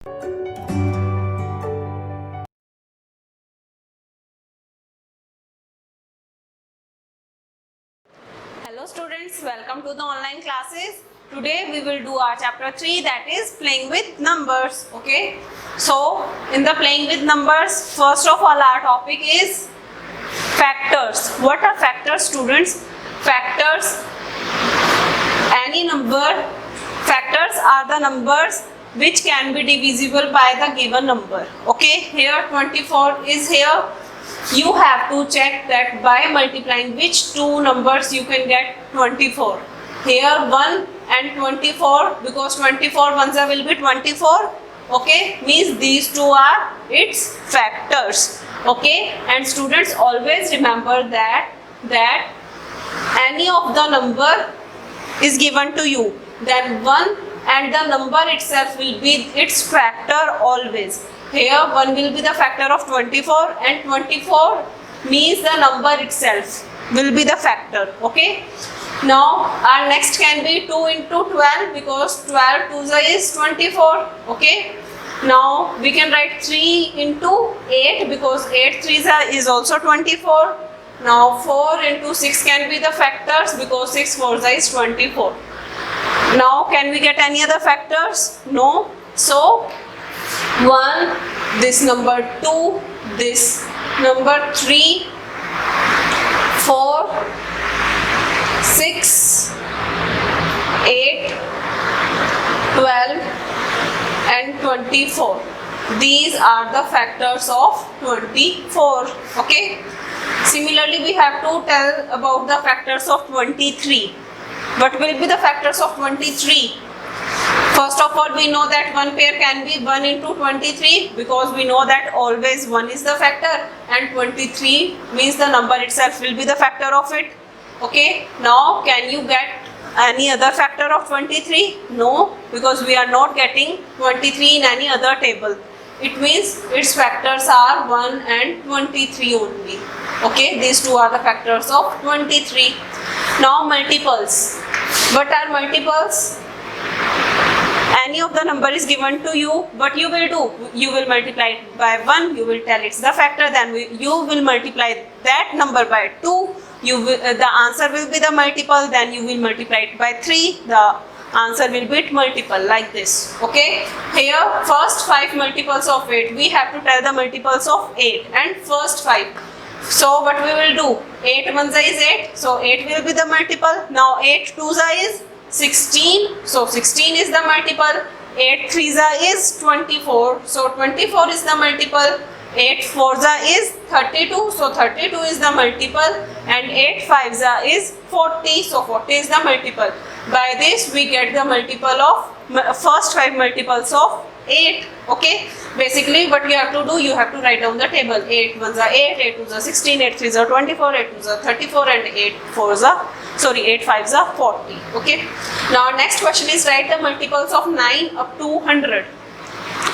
Hello students, welcome to the online classes. Today we will do our chapter 3, that is playing with numbers. Okay, so in the playing with numbers, first of all our topic is factors. What are factors, students? Factors, any number. Factors are the numbers which can be divisible by the given number. Okay, here 24 is here. You have to check that by multiplying which two numbers you can get 24. Here 1 and 24, because 24 ones will be 24. Okay, means these two are its factors. Okay, and students always remember that any of the number is given to you, then 1 and the number itself will be its factor always. Here 1 will be the factor of 24 and 24 means the number itself will be the factor. Okay. Now our next can be 2 into 12, because 12 2 is 24. Okay. Now we can write 3 into 8, because 8 3 is also 24. Now 4 into 6 can be the factors, because 6 4 is 24. Now can we get any other factors? No. So 1, this number 2, this number 3, 4, 6, 8, 12 and 24. These are the factors of 24. Okay. Similarly, we have to tell about the factors of 23. What will be the factors of 23? First of all, we know that one pair can be 1 into 23, because we know that always 1 is the factor and 23 means the number itself will be the factor of it. Okay. Now, can you get any other factor of 23? No, because we are not getting 23 in any other table. It means its factors are 1 and 23 only. Okay, these two are the factors of 23. Now multiples. What are multiples? Any of the number is given to you, what you will do? You will multiply it by 1, you will tell it's the factor, then you will multiply that number by 2, the answer will be the multiple, then you will multiply it by 3, the answer will be multiple, like this. Okay, here first 5 multiples of 8, we have to tell the multiples of 8 and first 5. So what we will do? 8 1 is 8, so 8 will be the multiple. Now 8 2 is 16, so 16 is the multiple. 8 3 is 24, so 24 is the multiple. 8 4 is 32, so 32 is the multiple, and 8 5 is 40, so 40 is the multiple. By this we get the multiple of first 5 multiples of 8. Okay, basically what you have to do, you have to write down the table. 8 1 is 8, 8 2 is 16, 8 3 is 24, 8 2 is 34, and 8 5 is 40. Okay, now next question is write the multiples of 9 up to 100.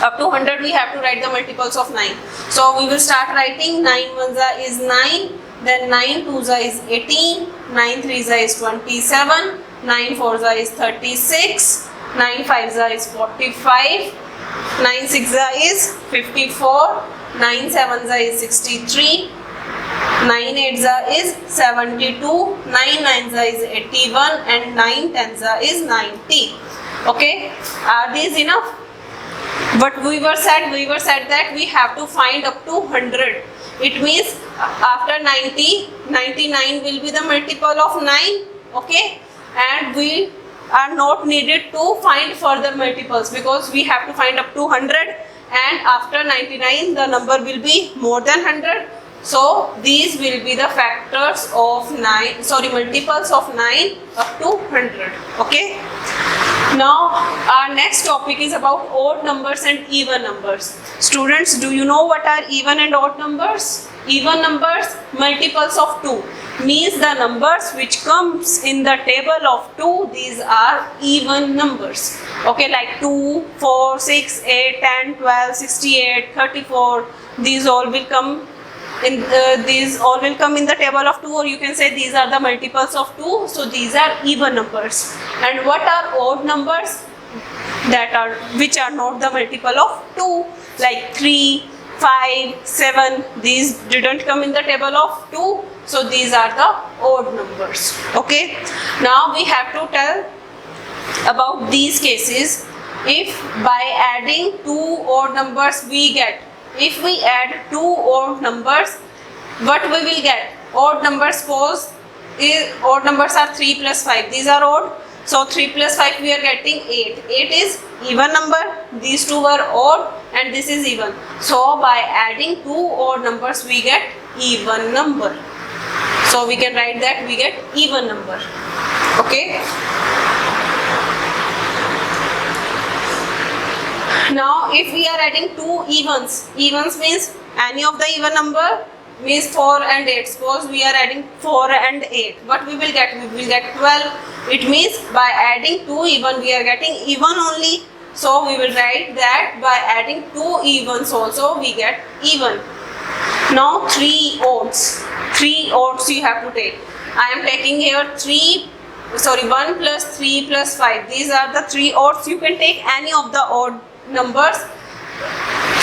Up to 100 we have to write the multiples of 9. So we will start writing. 9 1 is 9, then 9 2 is 18, 9 3 is 27, 9 4 is 36, 9 5 is 45, 9 6 is 54, 9 7 is 63, 9 8 is 72, 9 9 is 81, and 9 10 is 90. Okay, are these enough? But we were said that we have to find up to 100. It means after 90, 99 will be the multiple of 9. Okay, and we are not needed to find further multiples, because we have to find up to 100, and after 99 the number will be more than 100. So these will be the factors of multiples of 9 up to 100. Okay. Now our next topic is about odd numbers and even numbers. Students, do you know what are even and odd numbers? Even numbers, multiples of 2, means the numbers which comes in the table of 2, these are even numbers. Okay, like 2, 4, 6, 8, 10, 12, 68, 34, these all will come in the table of 2, or you can say these are the multiples of 2. So these are even numbers. And what are odd numbers? which are not the multiple of 2, like 3, 5, 7. These didn't come in the table of 2, so these are the odd numbers. Okay, now we have to tell about these cases. If by adding 2 odd numbers we get, if we add 2 odd numbers, what we will get? Odd numbers, suppose odd numbers are 3 plus 5, these are odd, so 3 plus 5 we are getting 8. 8 is even number, these two were odd and this is even, so by adding 2 odd numbers we get even number, so we can write that we get even number. Okay, now if we are adding 2 evens, evens means any of the even number, means 4 and 8. Suppose we are adding 4 and 8, what we will get? We will get 12. It means by adding 2 even we are getting even only, so we will write that by adding 2 evens also we get even. Now 3 odds, 3 odds you have to take. I am taking here 1 plus 3 plus 5, these are the 3 odds. You can take any of the odd numbers,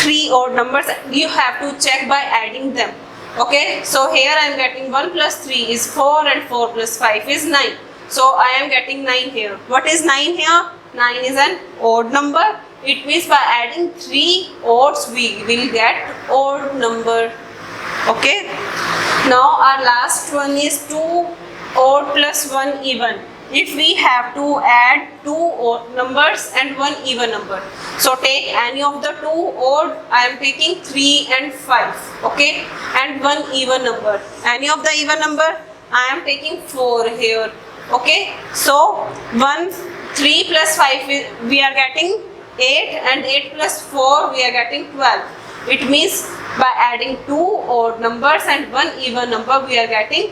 3 odd numbers, you have to check by adding them. Okay, so here I am getting 1 plus 3 is 4 and 4 plus 5 is 9, so I am getting 9 here. What is 9 here? 9 is an odd number. It means by adding 3 odds we will get odd number. Okay, now our last one is 2 odd plus 1 even. If we have to add 2 odd numbers and 1 even number, so take any of the 2 odd, I am taking 3 and 5, okay, and 1 even number. Any of the even number, I am taking 4 here, okay. So 3 plus 5 we are getting 8 and 8 plus 4 we are getting 12. It means by adding 2 odd numbers and 1 even number we are getting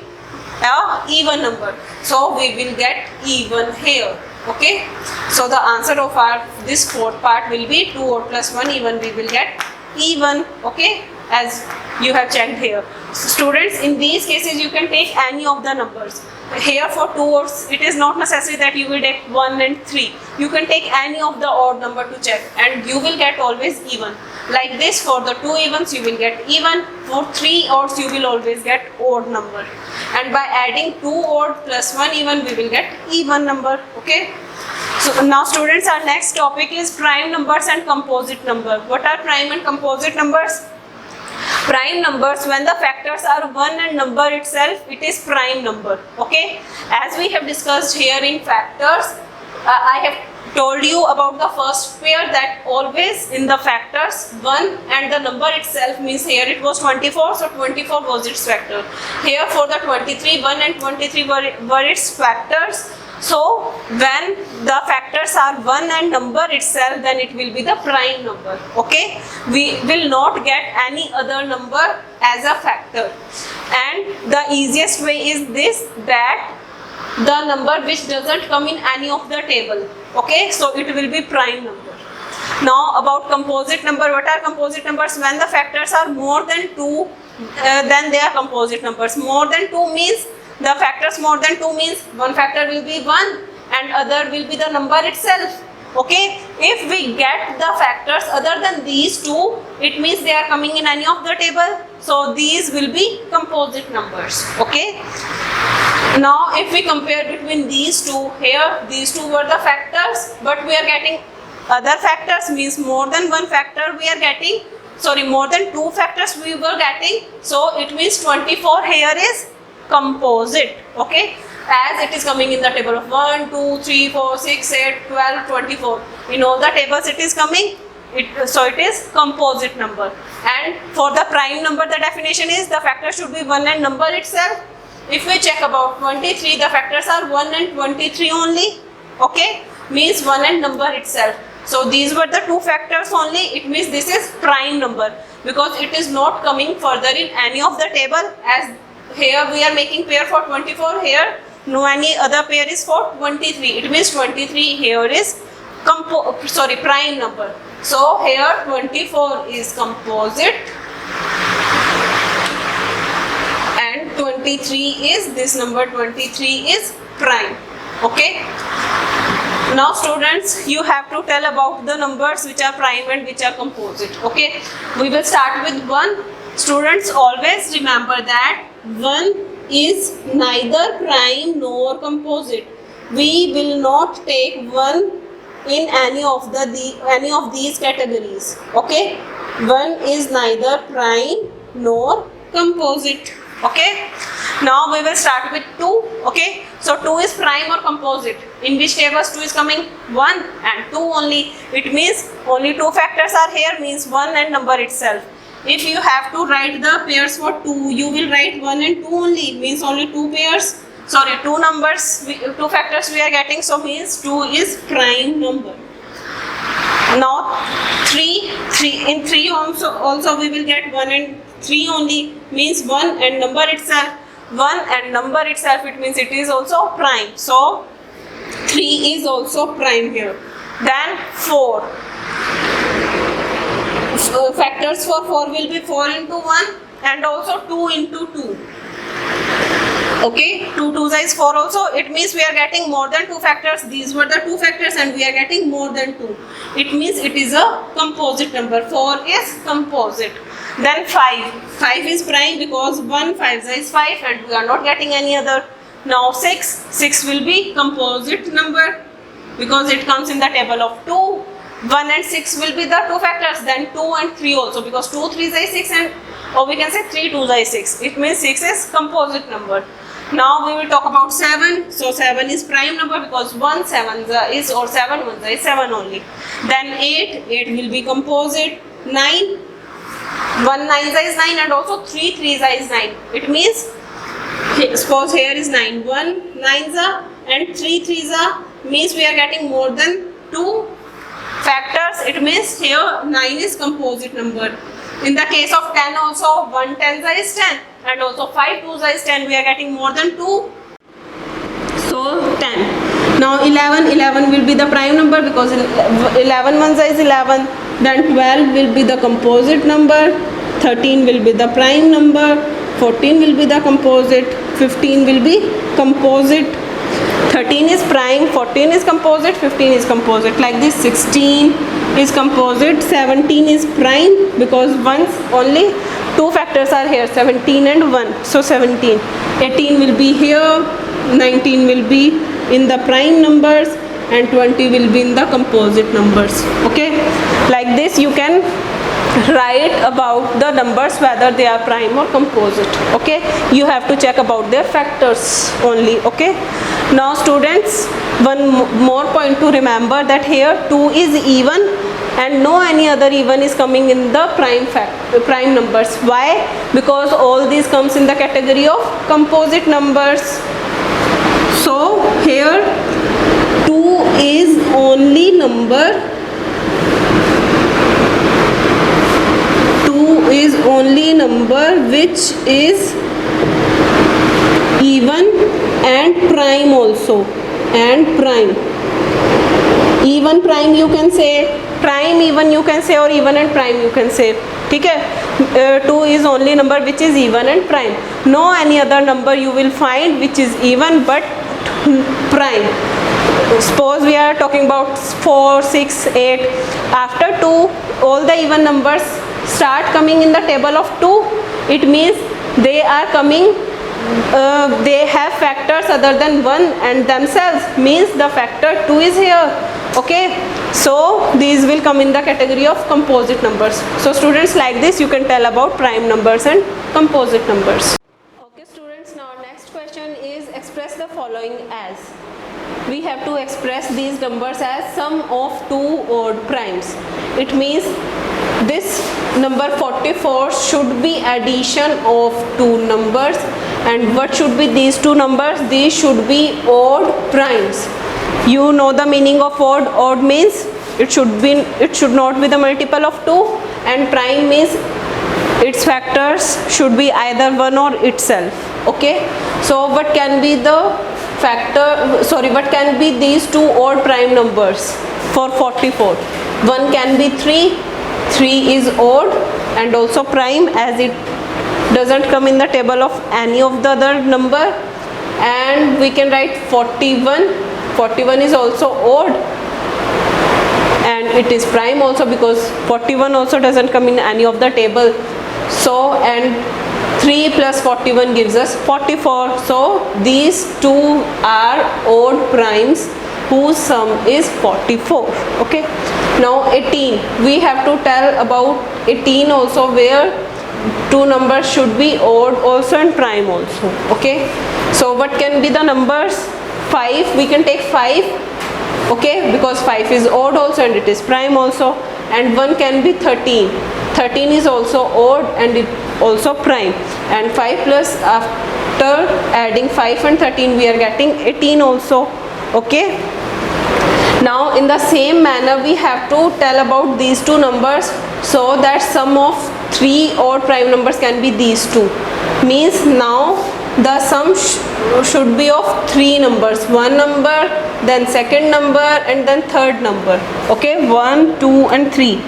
a even number, so we will get even here. Okay, so the answer of our this fourth part will be 2 odd plus 1 even, we will get even. Okay, as you have checked here. Students, in these cases you can take any of the numbers. Here for 2 odds, it is not necessary that you will take 1 and 3. You can take any of the odd number to check and you will get always even. Like this, for the 2 evens you will get even, for 3 odds you will always get odd number. And by adding 2 odd plus 1 even, we will get even number. Okay. So now students, our next topic is prime numbers and composite number. What are prime and composite numbers? Prime numbers, when the factors are 1 and number itself, it is prime number. Okay, as we have discussed here in factors, I have told you about the first pair, that always in the factors 1 and the number itself, means here it was 24, so 24 was its factor. Here for the 23, 1 and 23 were its factors. So when the factors are 1 and number itself, then it will be the prime number. Okay, we will not get any other number as a factor. And the easiest way is this, that the number which doesn't come in any of the table. Okay, so it will be prime number. Now about composite number. What are composite numbers? When the factors are more than 2, then they are composite numbers. More than 2 means, the factors more than 2 means one factor will be 1 and other will be the number itself. Okay, if we get the factors other than these two, it means they are coming in any of the table, so these will be composite numbers. Okay, now if we compare between these two, here these two were the factors, but we are getting other factors, means more than one factor we are getting, sorry, more than 2 factors we were getting, so it means 24 here is composite. Okay, as it is coming in the table of 1, 2, 3, 4, 6, 8, 12, 24. In all the tables it is coming, so it is composite number. And for the prime number, the definition is the factor should be 1 and number itself. If we check about 23, the factors are 1 and 23 only. Okay, means 1 and number itself. So these were the 2 factors only. It means this is prime number, because it is not coming further in any of the table. As here we are making pair for 24, here no any other pair is for 23. It means 23 here is prime number. So here 24 is composite and 23 is, this number 23 is prime. Okay. Now students, you have to tell about the numbers which are prime and which are composite. Okay, we will start with 1. Students, always remember that 1 is neither prime nor composite. We will not take 1 in any of these categories. Okay, 1 is neither prime nor composite. Okay, now we will start with 2. Okay, so 2 is prime or composite. In which tables 2 is coming? 1 and 2 only. It means only 2 factors are here, means 1 and number itself. If you have to write the pairs for 2, you will write 1 and 2 only, means only 2 pairs. Sorry, 2 numbers, 2 factors we are getting, so means 2 is prime number. Now 3 in 3 also we will get 1 and 3 only, means 1 and number itself. 1 and number itself, it means it is also prime. So 3 is also prime here. Then 4. Factors for 4 will be 4 into 1 and also 2 into 2. Okay, 2 2s is 4 also. It means we are getting more than 2 factors. These were the 2 factors and we are getting more than 2. It means it is a composite number. 4 is composite. Then 5. 5 is prime because 1 5 is 5 and we are not getting any other. Now 6. 6 will be composite number because it comes in the table of 2. 1 and 6 will be the 2 factors. Then 2 and 3 also because 2 3s is 6 and or we can say 3 2s is 6. It means 6 is composite number. Now we will talk about 7. So 7 is prime number because 1 7 is or 7 1 is 7 only. Then 8. 8 will be composite. 9. 1 9 is 9 and also 3 3 is 9. It means suppose here is 9. 1 9 and 3 3 means we are getting more than 2 factors. It means here 9 is composite number. In the case of 10 also 1 10 is 10 and also 5 2s is 10. We are getting more than 2. So 10. Now 11 will be the prime number because 11 1s is 11. Then 12 will be the composite number. 13 will be the prime number. 14 will be the composite. 15 will be composite. 13 is prime, 14 is composite, 15 is composite. Like this, 16 is composite, 17 is prime because once only 2 factors are here, 17 and 1. So 17. 18 will be here, 19 will be in the prime numbers and 20 will be in the composite numbers. Okay, like this you can write about the numbers whether they are prime or composite. Okay, you have to check about their factors only. Okay, now students, one more point to remember that here 2 is even and no any other even is coming in the prime numbers. Why? Because all these comes in the category of composite numbers. So here 2 is only number which is even and prime also, and prime. Even prime you can say, prime even you can say, or even and prime you can say. Okay, 2 is only number which is even and prime. No any other number you will find which is even but prime. Suppose we are talking about 4 6 8. After 2 all the even numbers start coming in the table of 2. It means they are coming, they have factors other than 1 and themselves, means the factor 2 is here. Okay, so these will come in the category of composite numbers. So students, like this you can tell about prime numbers and composite numbers. Okay students, now next question is express the following as. We have to express these numbers as sum of 2 odd primes. It means this number 44 should be addition of 2 numbers. And what should be these 2 numbers? These should be odd primes. You know the meaning of odd. Odd means it should not be the multiple of 2, and prime means its factors should be either 1 or itself. Okay, so what can be the what can be these 2 odd prime numbers for 44? One can be 3. 3 is odd and also prime as it doesn't come in the table of any of the other number. And we can write 41. 41 is also odd, and it is prime also because 41 also doesn't come in any of the table. So, and 3 plus 41 gives us 44. So these two are odd primes whose sum is 44. Okay, now 18, we have to tell about 18 also, where two numbers should be odd also and prime also. Okay, so what can be the numbers? 5, we can take 5, okay, because 5 is odd also and it is prime also, and 1 can be 13. 13 is also odd and it also prime, and 5 plus, after adding 5 and 13 we are getting 18 also. Okay, now in the same manner we have to tell about these two numbers, so that sum of 3 odd prime numbers can be these two. Means now the sum should be of 3 numbers, one number, then second number, and then third number. Okay, 1, 2 and 3.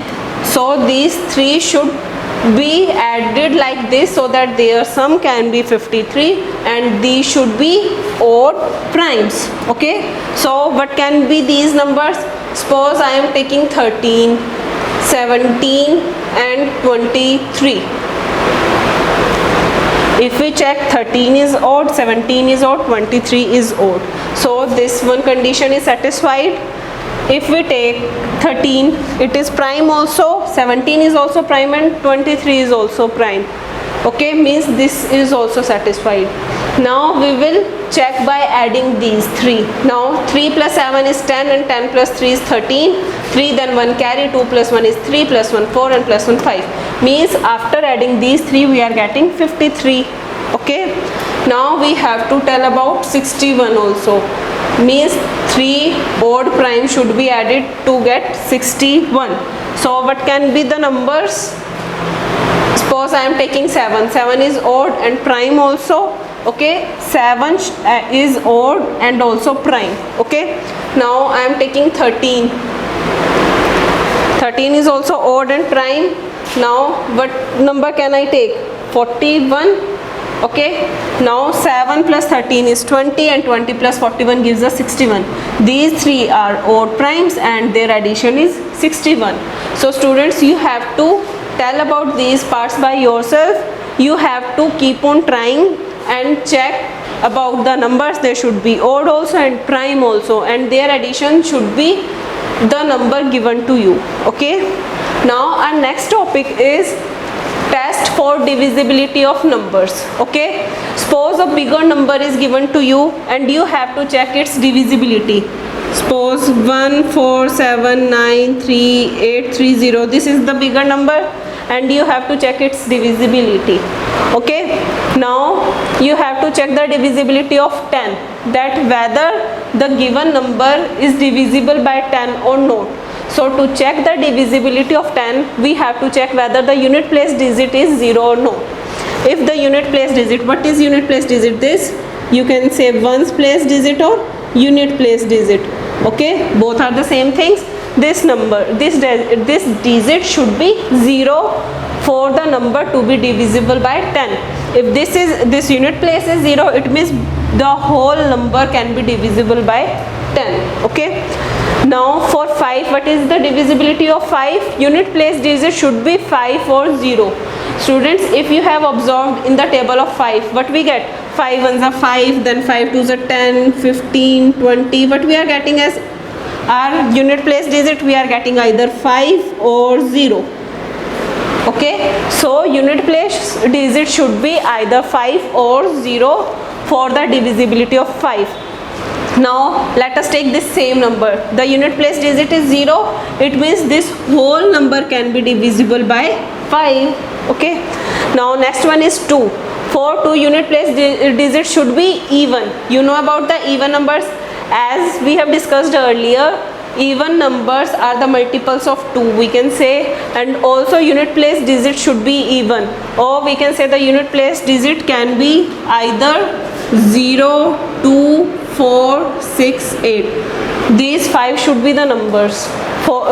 So these 3 should be added like this, so that their sum can be 53, and these should be odd primes. Okay, so what can be these numbers? Suppose I am taking 13, 17 and 23. If we check, 13 is odd, 17 is odd, 23 is odd. So this one condition is satisfied. If we take 13, it is prime also, 17 is also prime, and 23 is also prime. Okay, means this is also satisfied. Now we will check by adding these 3. Now 3 plus 7 is 10, and 10 plus 3 is 13. 3, then 1 carry, 2 plus 1 is 3, plus 1 4, and plus 1 5. Means after adding these 3 we are getting 53. Okay, now we have to tell about 61 also. Means 3 odd prime should be added to get 61. So what can be the numbers? Suppose I am taking 7. 7 is odd and prime also. Okay, 7 is odd and also prime. Okay, now I am taking 13. 13 is also odd and prime. Now what number can I take? 41. Okay, now 7 plus 13 is 20, and 20 plus 41 gives us 61. These 3 are odd primes and their addition is 61. So students, you have to tell about these parts by yourself. You have to keep on trying and check about the numbers. They should be odd also and prime also, and their addition should be the number given to you. Okay, now our next topic is test for divisibility of numbers. Okay, suppose a bigger number is given to you and you have to check its divisibility. Suppose 1 4 7 9 3 8 3 0, this is the bigger number and you have to check its divisibility. Okay, now you have to check the divisibility of 10, that whether the given number is divisible by 10 or not. So to check the divisibility of 10, we have to check whether the unit place digit is 0 or no. If the unit place digit, what is unit place digit? This you can say ones place digit or unit place digit. Okay, both are the same things. This number, this digit should be 0 for the number to be divisible by 10. If this unit place is 0, it means the whole number can be divisible by 10. Okay, now for 5, what is the divisibility of 5? Unit place digit should be 5 or 0. Students, if you have observed in the table of 5, what we get? 5 ones are 5, then 5 twos are 10, 15, 20. What we are getting as our unit place digit? We are getting either 5 or 0. Okay, so unit place digit should be either 5 or 0 for the divisibility of 5. Now let us take this same number. The unit place digit is 0. It means this whole number can be divisible by 5. Okay, now next one is 2. For 2, unit place digit should be even. You know about the even numbers, as we have discussed earlier. Even numbers are the multiples of 2, we can say, and also unit place digit should be even, or we can say the unit place digit can be either 0, 2, 4, 6, 8. These 5 should be the numbers for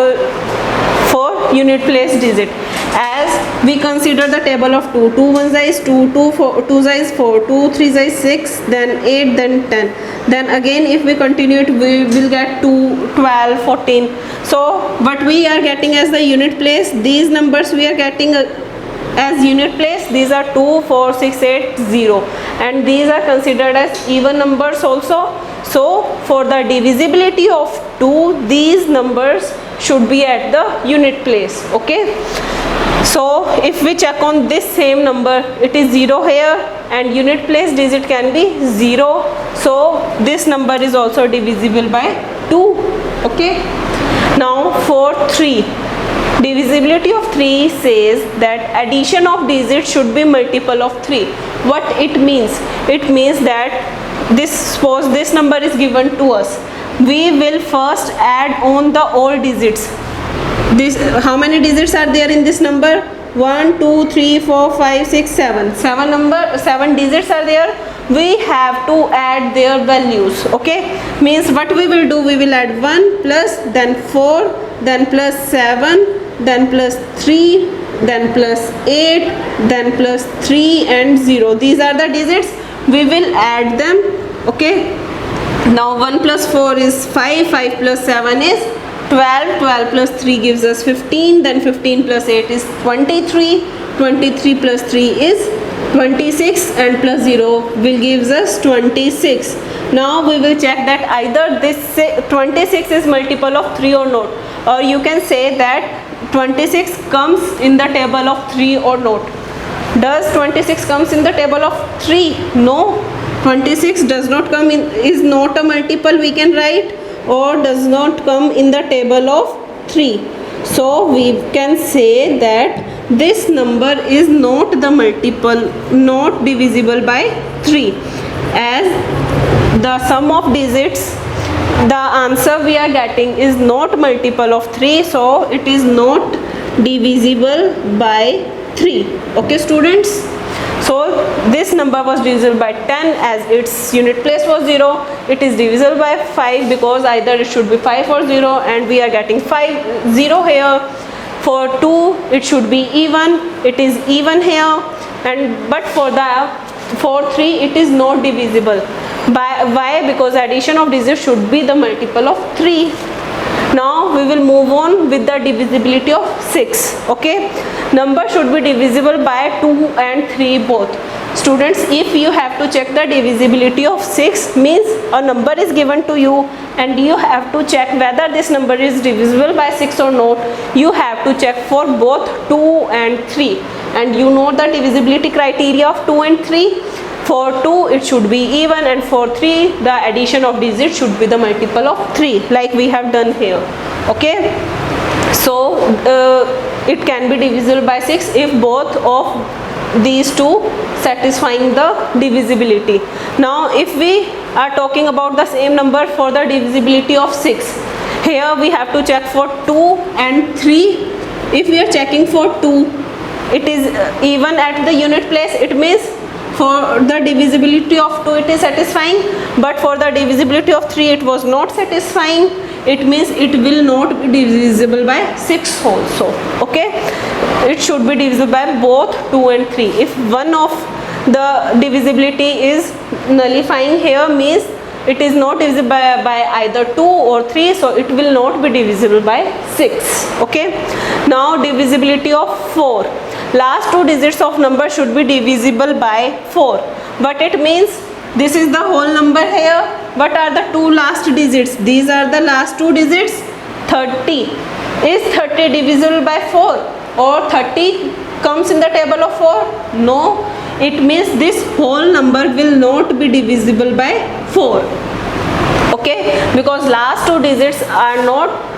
unit place digit, as we consider the table of 2. 2 1 is 2, 2 is 4, 2 3 is 6, then 8, then 10. Then again if we continue it, we will get 2, 12, 14. So what we are getting as the unit place, these numbers we are getting as unit place, these are 2, 4, 6, 8, 0, and these are considered as even numbers also. So for the divisibility of 2, these numbers should be at the unit place. Okay, so if we check on this same number, it is 0 here and unit place digit can be 0, so this number is also divisible by 2. Okay, now for 3, divisibility of 3 says that addition of digits should be multiple of 3. What it means? It means that suppose this number is given to us, we will first add on the all digits. How many digits are there in this number? 1 2 3 4 5 6 7. 7 digits are there. We have to add their values. Okay, means what we will do, we will add 1 plus, then 4, then plus 7, then plus 3, then plus 8, then plus 3 and 0. These are the digits. We will add them. Okay, now 1 plus 4 is 5, 5 plus 7 is 12, 12 plus 3 gives us 15, then 15 plus 8 is 23, 23 plus 3 is 26, and plus 0 will gives us 26. Now we will check that either this 26 is multiple of 3 or not, or you can say that 26 comes in the table of 3 or not. Does 26 comes in the table of 3? No, 26 does not come in, is not a multiple we can write, or does not come in the table of 3. So we can say that this number is not the multiple, not divisible by 3, as the sum of digits, the answer we are getting is not multiple of 3, so it is not divisible by 3. Okay students, so this number was divisible by 10 as its unit place was 0. It is divisible by 5 because either it should be 5 or 0, and we are getting 5 0 here. For 2 it should be even, it is even here, and but for 3 it is not divisible by. Why? Because addition of digits should be the multiple of 3. Now we will move on with the divisibility of 6. Okay, number should be divisible by 2 and 3 both. Students, if you have to check the divisibility of 6, means a number is given to you and you have to check whether this number is divisible by 6 or not. You have to check for both 2 and 3, and you know the divisibility criteria of 2 and 3. For 2 it should be even, and for 3 the addition of digits should be the multiple of 3, like we have done here. Okay, so it can be divisible by 6 if both of these two satisfying the divisibility. Now if we are talking about the same number for the divisibility of 6, here we have to check for 2 and 3. If we are checking for 2, it is even at the unit place, it means for the divisibility of 2 it is satisfying, but for the divisibility of 3 it was not satisfying. It means it will not be divisible by 6 also. Okay, it should be divisible by both 2 and 3. If one of the divisibility is nullifying here, means it is not divisible by either 2 or 3, so it will not be divisible by 6. Okay, now divisibility of 4. Last two digits of number should be divisible by 4. But it means this is the whole number here. What are the two last digits? These are the last two digits. 30. Is 30 divisible by 4, or 30 comes in the table of 4? No. It means this whole number will not be divisible by 4. Okay, because last two digits are not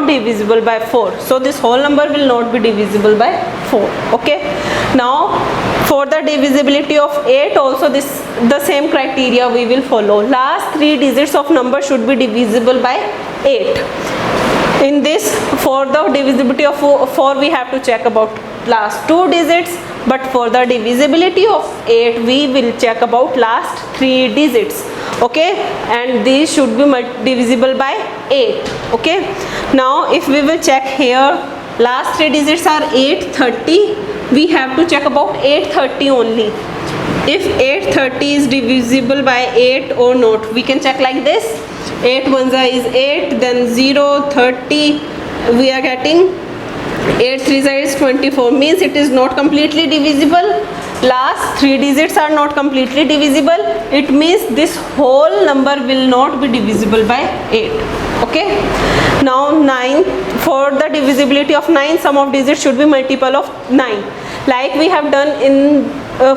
divisible by 4, so this whole number will not be divisible by 4. Okay, now for the divisibility of 8 also the same criteria we will follow. Last three digits of number should be divisible by 8. In this, for the divisibility of 4 we have to check about last two digits, but for the divisibility of 8 we will check about last 3 digits. Okay, and these should be divisible by 8. Okay, now if we will check here Last three digits are 8, 30. We have to check about 830 only. If 830 is divisible by 8 or not, we can check like this. 8 ones is 8, then 0, 30. We are getting 8 3 is 24, means it is not completely divisible. Last three digits are not completely divisible. It means this whole number will not be divisible by 8. Okay. Now 9, for the divisibility of 9, sum of digits should be multiple of 9. Like we have done in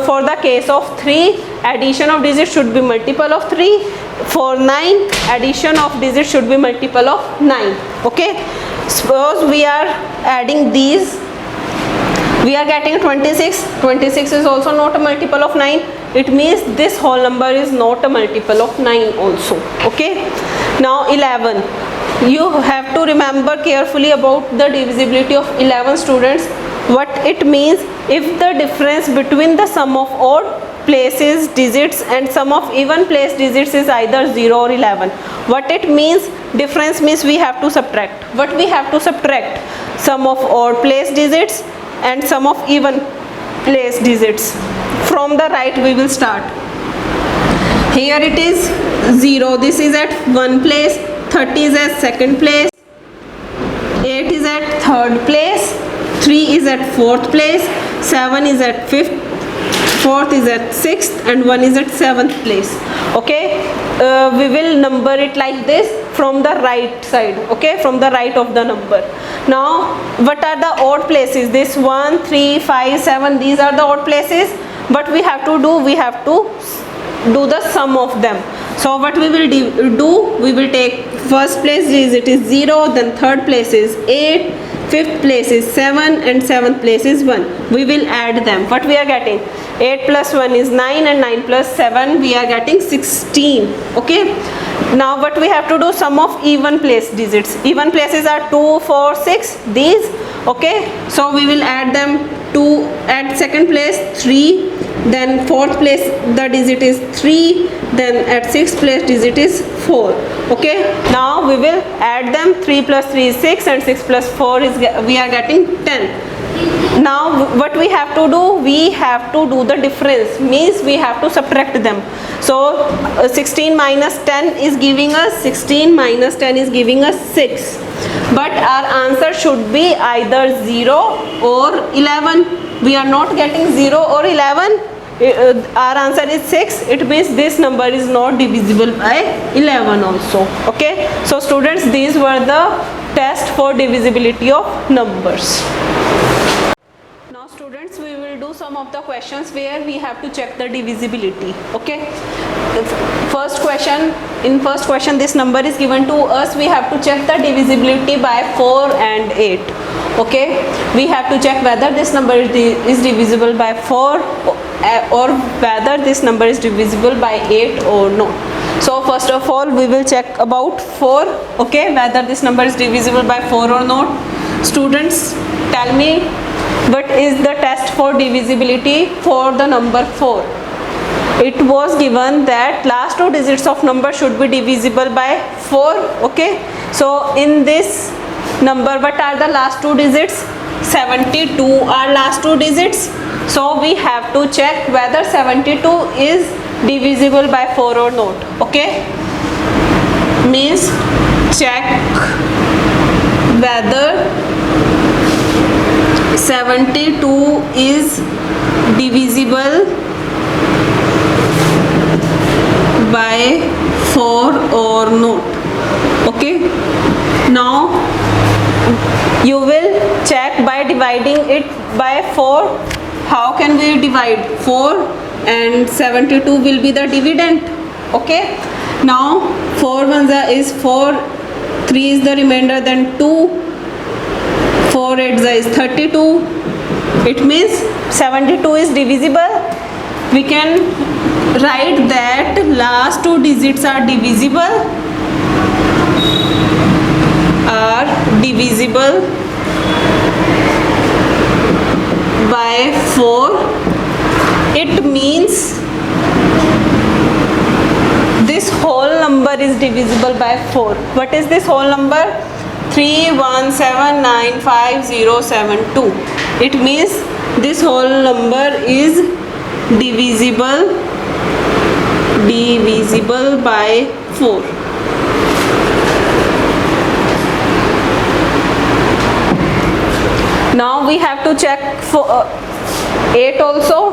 for the case of 3, addition of digits should be multiple of 3. For 9, addition of digits should be multiple of 9. Okay. Suppose we are adding these, we are getting 26. 26 is also not a multiple of 9. It means this whole number is not a multiple of 9 also. Okay. Now 11. You have to remember carefully about the divisibility of 11, students. What it means, if the difference between the sum of odd places digits and sum of even place digits is either 0 or 11. What it means, difference means we have to subtract. What we have to subtract? Sum of odd place digits and sum of even place digits. From the right we will start. Here it is 0, this is at 1 place, 30 is at 2nd place, 8 is at 3rd place, 3 is at 4th place, 7 is at 5th, 4th is at 6th, and 1 is at 7th place. Okay, we will number it like this from the right side. Okay, from the right of the number. Now what are the odd places? This 1, 3, 5, 7, these are the odd places. But we have to do, we have to do the sum of them. So what we will do, we will take first place is it is 0, then third place is 8, fifth place is 7, and 7th place is 1. We will add them. What we are getting? 8 plus 1 is 9, and 9 plus 7 we are getting 16. Okay. Now what we have to do, sum of even place digits. Even places are 2, 4, 6, these. Okay. So we will add them. 2 at 2nd place 3, then 4th place the digit is 3, then at 6th place digit is 4. Okay, now we will add them. 3 plus 3 is 6, and 6 plus 4 is we are getting 10. Now what we have to do, we have to do the difference, means we have to subtract them. So 16 minus 10 is giving us 16, minus 10 is giving us 6. But our answer should be either 0 or 11. We are not getting 0 or 11. Our answer is 6. It means this number is not divisible by 11 also. Okay. So students, these were the test for divisibility of numbers. Now students, we will do some of the questions where we have to check the divisibility. Okay. The first question, in first question this number is given to us. We have to check the divisibility by 4 and 8. Okay. We have to check whether this number is divisible by 4 or whether this number is divisible by 8 or not. So first of all we will check about 4. Okay. Whether this number is divisible by 4 or not. Students, tell me, what is the test for divisibility for the number 4? It was given that last two digits of number should be divisible by 4. Okay. So in this number, what are the last two digits? 72 are last two digits. So we have to check whether 72 is divisible by 4 or not. Okay. Means check whether 72 is divisible by 4 or not. Okay. Now you will check by dividing it by 4. How can we divide? 4 and 72 will be the dividend. Okay. Now 4 ones is 4, 3 is the remainder, then 2, 4 8s is 32. It means 72 is divisible. We can write that last two digits are divisible by 4. It means this whole number is divisible by 4. What is this whole number? 31795072. It means this whole number is divisible by 4. Now we have to check for 8 also.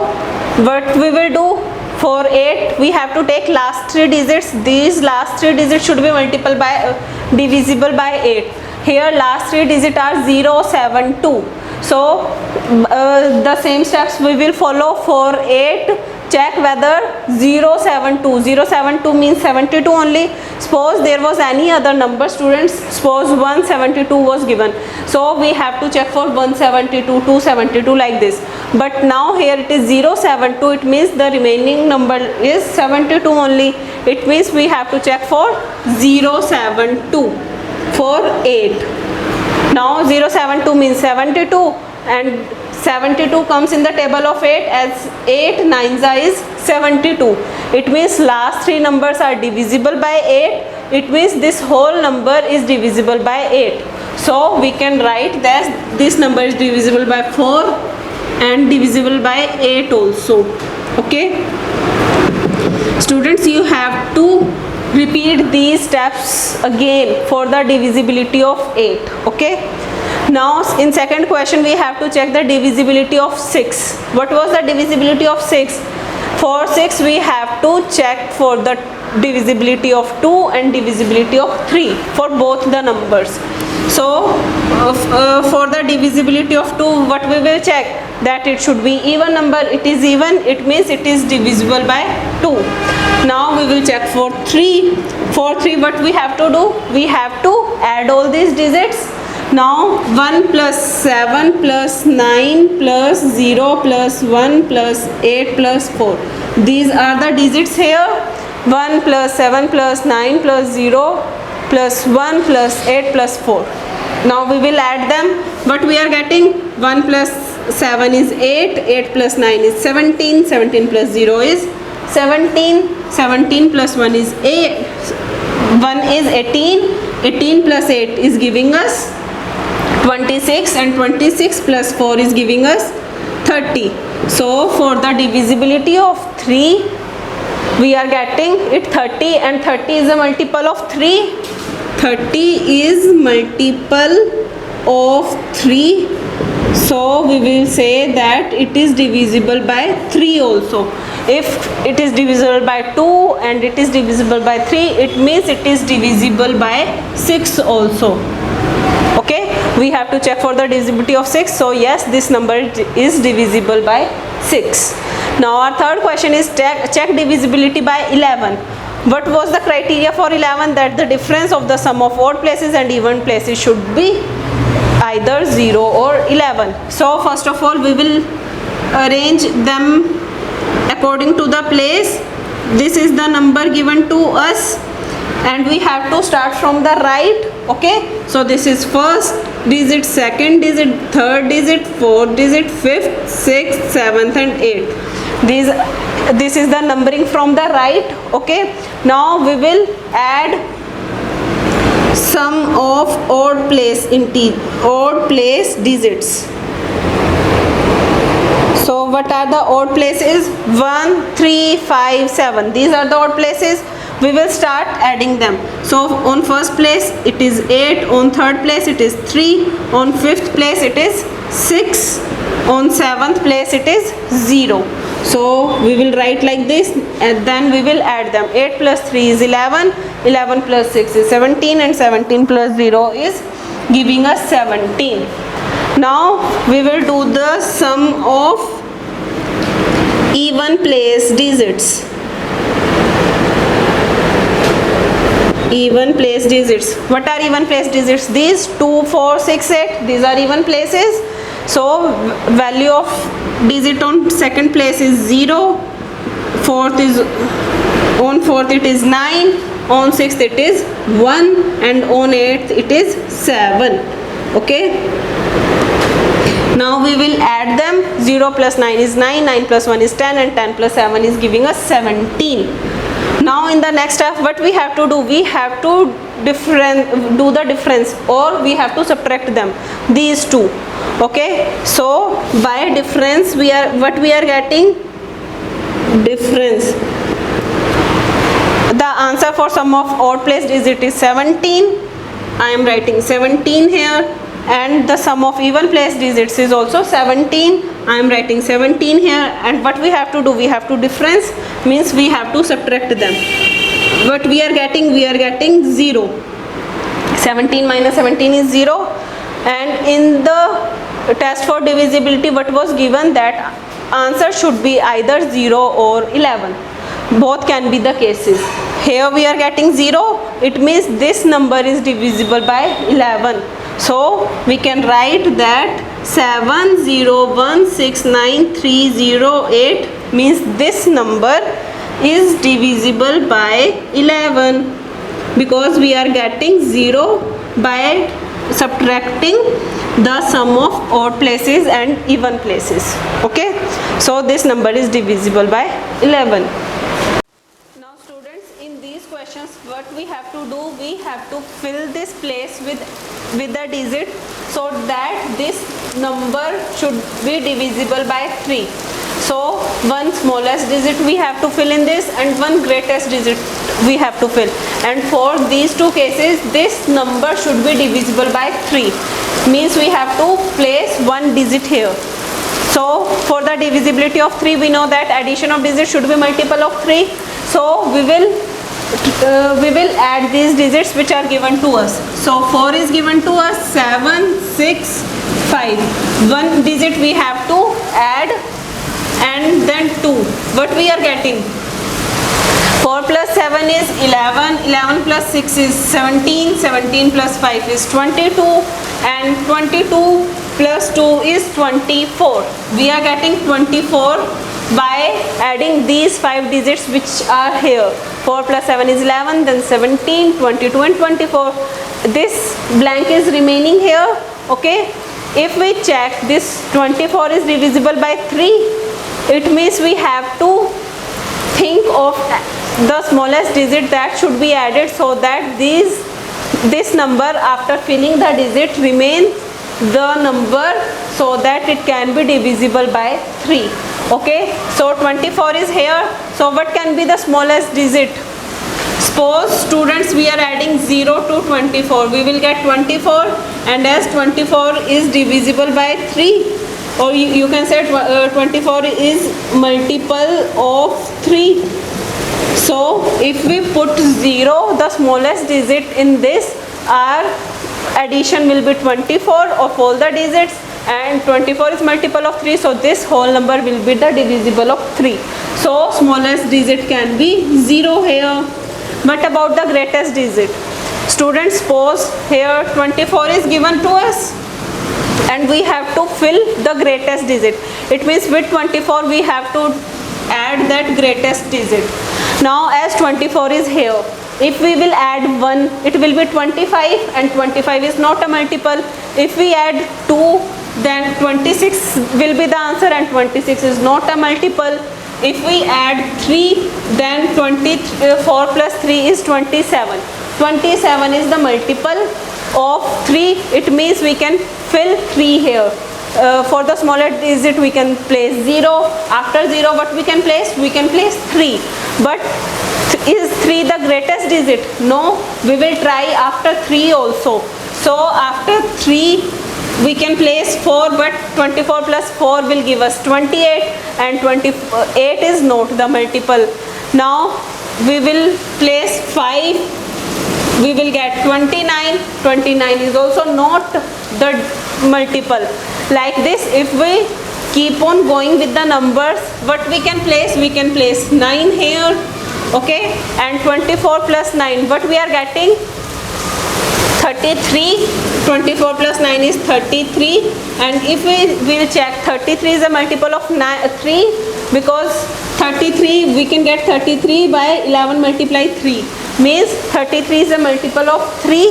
What we will do for 8, we have to take last 3 digits. These last 3 digits should be divisible by 8. Here last 3 digits are 0, 7, 2. So the same steps we will follow for 8. Check whether 072 means 72 only. Suppose there was any other number, students. Suppose 172 was given, so we have to check for 172, 272 like this. But now here it is 072, it means the remaining number is 72 only. It means we have to check for 072 for 8. Now 072 means 72, and 72 comes in the table of 8 as 8 9s is 72. It means last 3 numbers are divisible by 8. It means this whole number is divisible by 8. So we can write that this number is divisible by 4 and divisible by 8 also. Okay, students, you have to repeat these steps again for the divisibility of 8. Okay, now in second question we have to check the divisibility of 6. What was the divisibility of 6? For 6 we have to check for the divisibility of 2 and divisibility of 3 for both the numbers. So for the divisibility of 2, what we will check? That it should be even number. It is even, it means it is divisible by 2. Now we will check for 3. For 3, what we have to do? We have to add all these digits. Now 1 plus 7 plus 9 plus 0 plus 1 plus 8 plus 4. These are the digits here. 1 plus 7 plus 9 plus 0 plus 1 plus 8 plus 4. Now we will add them. What we are getting? 1 plus 7 is 8, 8 plus 9 is 17, 17 plus 0 is 17, 17 plus 1 is 8, 1 is 18, 18 plus 8 is giving us 26, and 26 plus 4 is giving us 30. So for the divisibility of 3, we are getting it 30, and 30 is a multiple of 3. 30 is multiple of 3. So we will say that it is divisible by 3 also. If it is divisible by 2 and it is divisible by 3, it means it is divisible by 6 also. Okay, we have to check for the divisibility of 6. So yes, this number is divisible by 6. Now our third question is check divisibility by 11. What was the criteria for 11? That the difference of the sum of odd places and even places should be either 0 or 11. So first of all we will arrange them according to the place. This is the number given to us, and we have to start from the right. Okay, so this is first digit, second digit, third digit, fourth digit, fifth, sixth, seventh and 8th. This is the numbering from the right. Okay, now we will add sum of odd place digits. So what are the odd places? 1, 3, 5, 7. These are the odd places. We will start adding them. So on first place it is 8, on third place it is 3, on fifth place it is 6, on seventh place it is 0. So we will write like this, and then we will add them. 8 plus 3 is 11, 11 plus 6 is 17, and 17 plus 0 is giving us 17. Now we will do the sum of even place digits. Even place digits. What are even place digits? These 2, 4, 6, 8. These are even places. So value of digit on second place is 0. On fourth it is 9. On sixth it is 1, and on 8th it is 7. Okay. Now we will add them. 0 plus 9 is 9, 9 plus 1 is 10, and 10 plus 7 is giving us 17. Now in the next step what we have to do? We have to difference, or we have to subtract them, these two. Okay, so by difference we are getting difference. The answer for sum of odd place digit is 17. I am writing 17 here, and the sum of even place digits is also 17. I am writing 17 here, and what we have to do, we have to difference, means we have to subtract them. What we are getting 0. 17 minus 17 is 0, and in the test for divisibility what was given, that answer should be either 0 or 11. Both can be the cases. Here we are getting 0, it means this number is divisible by 11. So we can write that 7016938 means this number is divisible by 11, because we are getting 0 by subtracting the sum of odd places and even places. Okay, so this number is divisible by 11. Now students, in these questions what we have to do, we have to fill this place with the digit, so that this number should be divisible by 3. So one smallest digit we have to fill in this, and one greatest digit we have to fill, and for these two cases this number should be divisible by 3, means we have to place one digit here. So for the divisibility of 3, we know that addition of digits should be multiple of 3. So we will add these digits which are given to us. So 4 is given to us, 7, 6, 5. One digit we have to add, and then 2. What we are getting? 4 plus 7 is 11, 11 plus 6 is 17, 17 plus 5 is 22, and 22 plus 2 is 24. We are getting 24 by adding these 5 digits which are here. 4 plus 7 is 11, then 17, 22 and 24. This blank is remaining here. Okay, if we check, this 24 is divisible by 3, it means we have to think of the smallest digit that should be added, so that this number after filling the digit remains the number, so that it can be divisible by 3. Okay, so 24 is here. So what can be the smallest digit? Suppose students we are adding 0 to 24, we will get 24, and as 24 is divisible by 3, or you can say 24 is multiple of 3. So if we put 0, the smallest digit in this, our addition will be 24 of all the digits, and 24 is multiple of 3, so this whole number will be the divisible of 3. So smallest digit can be 0 here. What about the greatest digit? Students, suppose here 24 is given to us, and we have to fill the greatest digit. It means with 24 we have to add that greatest digit. Now as 24 is here, if we will add 1, it will be 25, and 25 is not a multiple. If we add 2, then 26 will be the answer, and 26 is not a multiple. If we add 3, then 24 plus 3 is 27. 27 is the multiple of 3. It means we can fill 3 here. For the smaller digit we can place 0. After 0 what we can place? We can place 3. But is 3 the greatest digit? No, we will try after 3 also. So after 3 we can place 4, but 24 plus 4 will give us 28, and 28 is not the multiple. Now we will place 5, we will get 29. 29 is also not the multiple. Like this, if we keep on going with the numbers, what we can place? We can place 9 here. Okay, and 24 plus 9, what we are getting? 33. 24 plus 9 is 33, and if we will check, 33 is a multiple of 3, because 33 we can get 33 by 11 multiply 3, means 33 is a multiple of 3,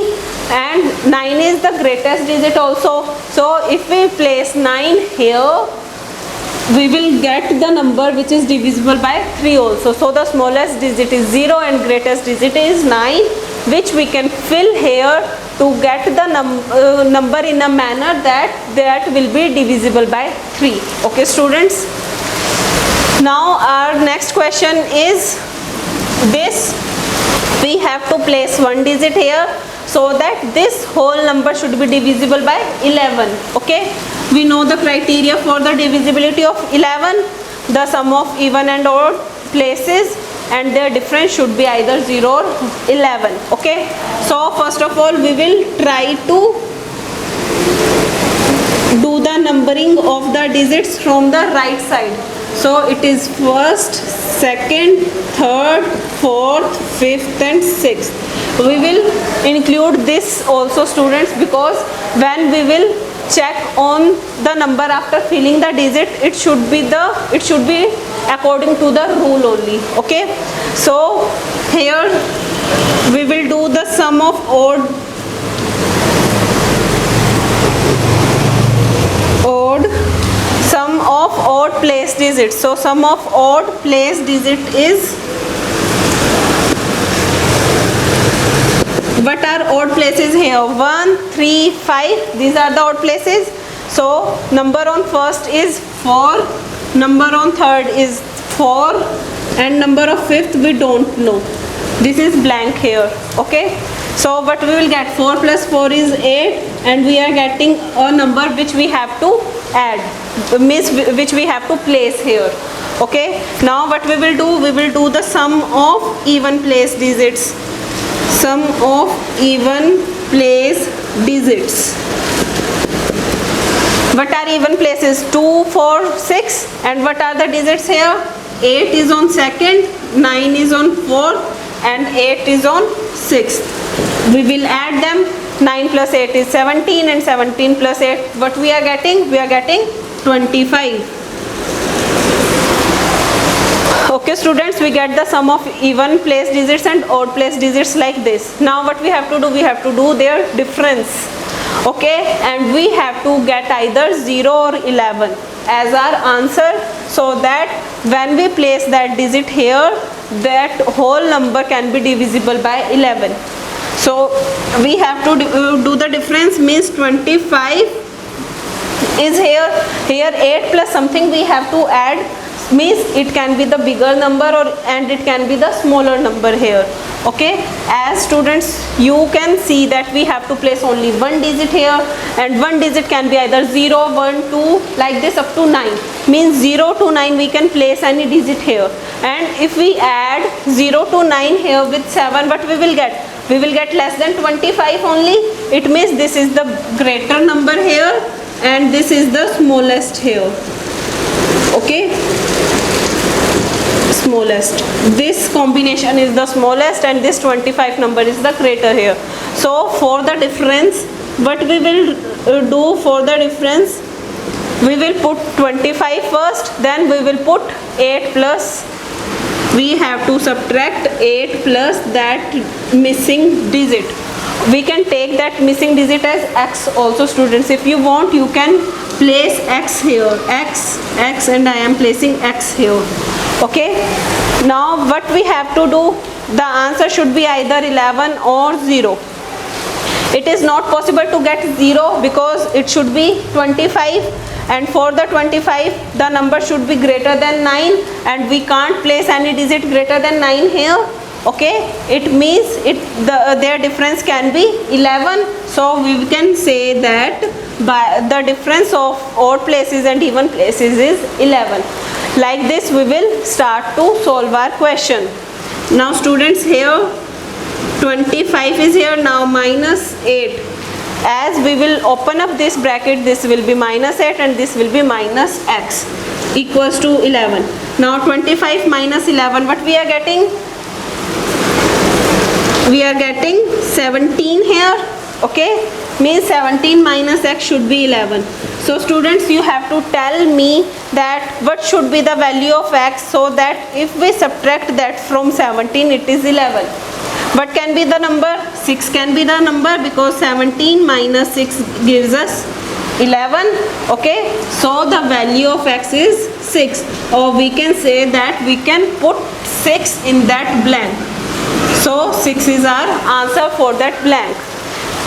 and 9 is the greatest digit also. So if we place 9 here, we will get the number which is divisible by 3 also. So the smallest digit is 0 and greatest digit is 9. which we can fill here to get the number in a manner that will be divisible by 3. Okay students, now our next question is this. We have to place one digit here so that this whole number should be divisible by 11. Okay, we know the criteria for the divisibility of 11, the sum of even and odd places, and their difference should be either 0 or 11. Okay, so first of all we will try to do the numbering of the digits from the right side. So it is first, second, third, fourth, fifth and sixth. We will include this also students, because when we will check on the number after filling the digit, it should be according to the rule only. Okay, so here we will do the sum of odd place digits. So sum of odd place digit is, what are odd places here? 1, 3, 5. These are the odd places. So number on first is 4, number on third is 4, and number of fifth we don't know. This is blank here. Okay, so what we will get, 4 plus 4 is 8, and we are getting a number which we have to add, means which we have to place here. Okay, now what we will do the sum of even place digits. Sum of even place digits. What are even places? 2, 4, 6, and what are the digits here? 8 is on second, 9 is on fourth, and 8 is on sixth. We will add them. 9 plus 8 is 17, and 17 plus 8, what we are getting? We are getting 25. Okay students, we get the sum of even place digits and odd place digits like this. Now what we have to do? We have to do their difference. Okay, and we have to get either 0 or 11 as our answer, so that when we place that digit here, that whole number can be divisible by 11. So we have to do the difference, means 25 is here 8 plus something we have to add, means it can be the bigger number and it can be the smaller number here. Okay, as students you can see that we have to place only one digit here, and one digit can be either 0, 1, 2, like this up to 9, means 0 to 9 we can place any digit here. And if we add 0 to 9 here with 7, what we will get? We will get less than 25 only. It means this is the greater number here and this is the smallest here. Okay, smallest. This combination is the smallest and this 25 number is the greater here. So for the difference, what we will do for the difference, we will put 25 first, then we will put 8 plus, we have to subtract 8 plus that missing digit. We can take that missing digit as x also students. If you want, you can place x here, x, and I am placing x here. Okay, now what we have to do, the answer should be either 11 or 0. It is not possible to get 0 because it should be 25, and for the 25 the number should be greater than 9, and we can't place any digit greater than 9 here. Okay, it means their difference can be 11. So we can say that by the difference of odd places and even places is 11. Like this we will start to solve our question. Now students, here 25 is here, now minus 8. As we will open up this bracket, this will be minus 8 and this will be minus x equals to 11. Now 25 minus 11, what we are getting? We are getting 17 here. Okay, means 17 minus x should be 11. So students, you have to tell me that what should be the value of x, so that if we subtract that from 17, it is 11. What can be the number? 6 can be the number, because 17 minus 6 gives us 11. Okay, so the value of x is 6, or we can say that we can put 6 in that blank. So 6 is our answer for that blank.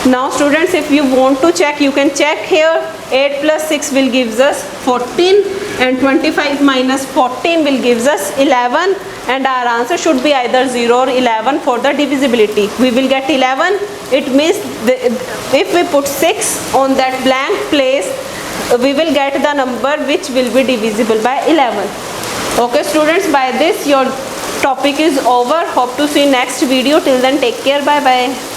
Now students, if you want to check, you can check here. 8 plus 6 will gives us 14 and 25 minus 14 will gives us 11, and our answer should be either 0 or 11 for the divisibility. We will get 11. It means if we put 6 on that blank place, we will get the number which will be divisible by 11. Okay students, by this your topic is over. Hope to see next video. Till then, take care. Bye bye.